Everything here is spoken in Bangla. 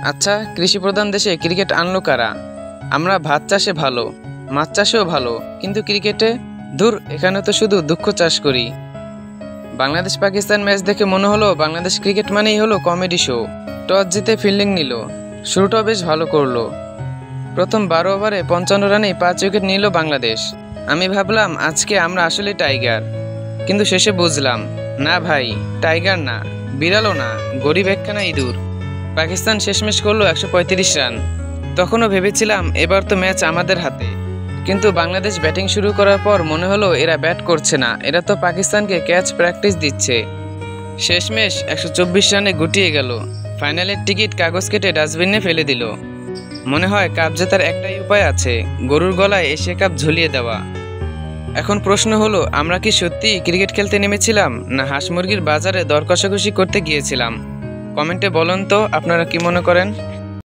আচ্ছা, কৃষি প্রধান দেশে ক্রিকেট আনলো কারা? আমরা ভাত চাষে ভালো, মাছ চাষেও ভালো, কিন্তু ক্রিকেটে ধুর, এখানে তো শুধু দুঃখ চাষ করি। বাংলাদেশ পাকিস্তান ম্যাচ দেখে মনে হলো বাংলাদেশ ক্রিকেট মানেই হলো কমেডি শো। টস জিতে ফিল্ডিং নিল, শুরুটাও বেশ ভালো করলো। প্রথম 12 ওভারে 55 রানেই 5 উইকেট নিল বাংলাদেশ। আমি ভাবলাম আজকে আমরা আসলে টাইগার, কিন্তু শেষে বুঝলাম না ভাই, টাইগার না, বিড়ালও না, গরিব একখানা ইঁদুর। পাকিস্তান শেষমেশ করলো 135 রান। তখনও ভেবেছিলাম এবার তো ম্যাচ আমাদের হাতে, কিন্তু বাংলাদেশ ব্যাটিং শুরু করার পর মনে হলো এরা ব্যাট করছে না, এরা তো পাকিস্তানকে ক্যাচ প্র্যাকটিস দিচ্ছে। শেষমেশ 124 রানে গুটিয়ে গেল। ফাইনালের টিকিট কাগজ কেটে ডাস্টবিনে ফেলে দিল। মনে হয় কাপ জেতার একটাই উপায় আছে, গরুর গলায় এশিয়া কাপ ঝুলিয়ে দেওয়া। এখন প্রশ্ন হলো, আমরা কি সত্যি ক্রিকেট খেলতে নেমেছিলাম, না হাঁস মুরগির বাজারে দর কষাকষি করতে গিয়েছিলাম? কমেন্টে বলুন তো আপনারা কি মনে করেন।